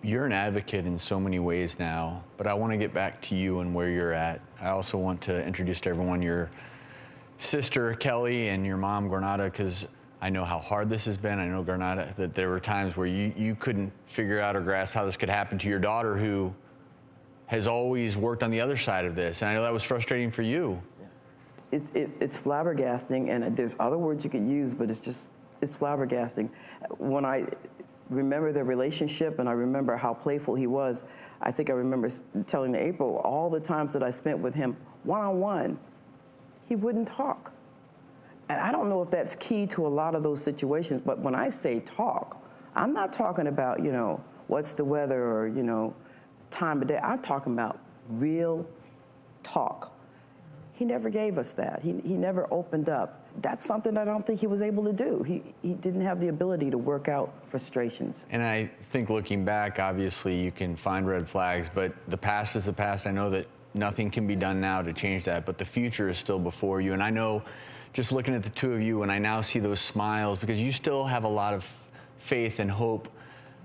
You're an advocate in so many ways now, but I want to get back to you and where you're at. I also want to introduce to everyone your sister, Kelly, and your mom, Granada, because I know how hard this has been. I know, Granada, that there were times where you couldn't figure out or grasp how this could happen to your daughter, who has always worked on the other side of this. And I know that was frustrating for you. It's flabbergasting, and there's other words you could use, but it's flabbergasting. When I remember their relationship and I remember how playful he was, I think I remember telling April all the times that I spent with him one-on-one, he wouldn't talk. And I don't know if that's key to a lot of those situations, but when I say talk, I'm not talking about, what's the weather or, time of day. I'm talking about real talk. He never gave us that. He never opened up. That's something I don't think he was able to do. He didn't have the ability to work out frustrations. And I think looking back, obviously you can find red flags, but the past is the past. I know that nothing can be done now to change that, but the future is still before you. And I know, just looking at the two of you, and I now see those smiles, because you still have a lot of faith and hope,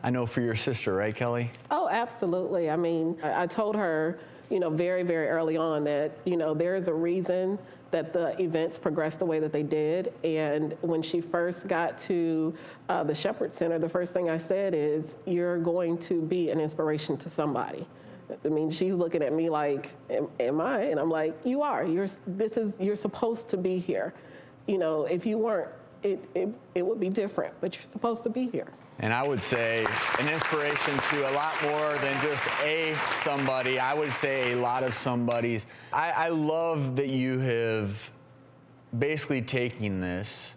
I know, for your sister, right, Kelly? Oh, absolutely. I mean, I told her, very, very early on that, there is a reason that the events progressed the way that they did. And when she first got to the Shepherd Center, the first thing I said is, you're going to be an inspiration to somebody. I mean, she's looking at me like, am I? And I'm like, you are. You're supposed to be here. If you weren't, it would be different, but you're supposed to be here. And I would say an inspiration to a lot more than just somebody. I would say a lot of somebodies. I love that you have basically taken this.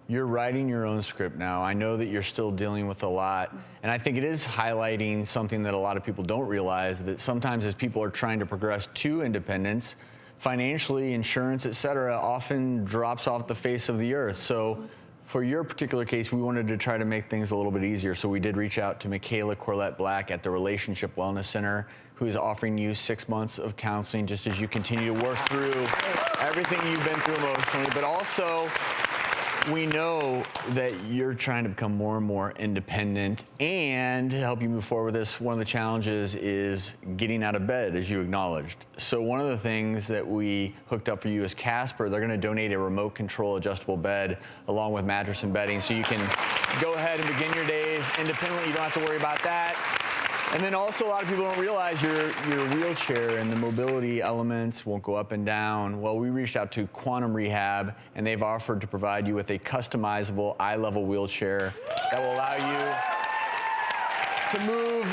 You're writing your own script now. I know that you're still dealing with a lot. And I think it is highlighting something that a lot of people don't realize, that sometimes as people are trying to progress to independence, financially, insurance, et cetera, often drops off the face of the earth. So for your particular case, we wanted to try to make things a little bit easier. So we did reach out to Michaela Corlett Black at the Relationship Wellness Center, who is offering you 6 months of counseling just as you continue to work through everything you've been through emotionally. But also, we know that you're trying to become more and more independent, and to help you move forward with this, one of the challenges is getting out of bed, as you acknowledged. So one of the things that we hooked up for you is Casper. They're going to donate a remote control adjustable bed along with mattress and bedding, so you can go ahead and begin your days independently. You don't have to worry about that. And then also, a lot of people don't realize your wheelchair and the mobility elements won't go up and down. Well, we reached out to Quantum Rehab, and they've offered to provide you with a customizable eye-level wheelchair that will allow you to move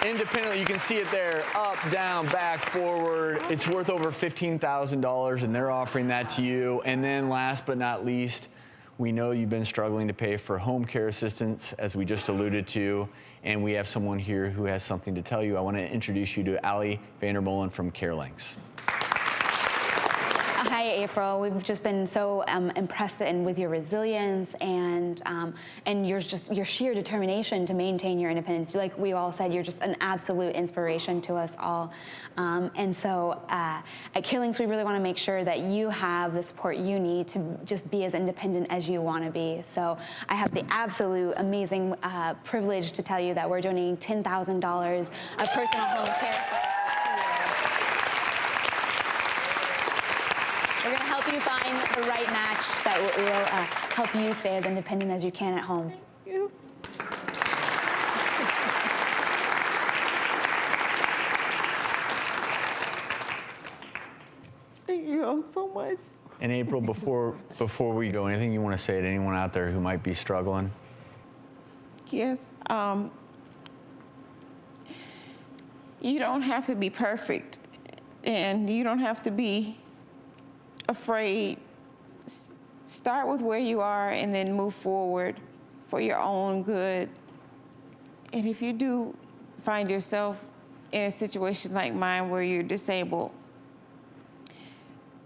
independently. You can see it there, up, down, back, forward. It's worth over $15,000, and they're offering that to you. And then last but not least, we know you've been struggling to pay for home care assistance, as we just alluded to, and we have someone here who has something to tell you. I want to introduce you to Allie Vandermolen from CareLinks. Hi, April. We've just been so impressed with your resilience and your sheer determination to maintain your independence. Like we all said, you're just an absolute inspiration to us all. And so at CareLinks, we really want to make sure that you have the support you need to just be as independent as you want to be. So I have the absolute amazing privilege to tell you that we're donating $10,000 of personal home care. We're going to help you find the right match that will help you stay as independent as you can at home. Thank you. Thank you all so much. And April, before we go, anything you want to say to anyone out there who might be struggling? Yes. You don't have to be perfect, and you don't have to be afraid. Start with where you are and then move forward for your own good. And if you do find yourself in a situation like mine where you're disabled,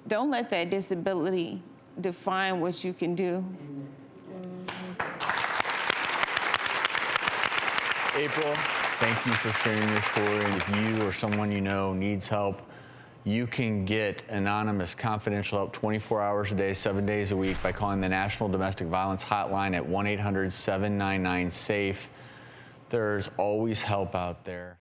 don't let that disability define what you can do. April, thank you for sharing your story. And if you or someone you know needs help, you can get anonymous, confidential help 24 hours a day, 7 days a week by calling the National Domestic Violence Hotline at 1-800-799-SAFE. There's always help out there.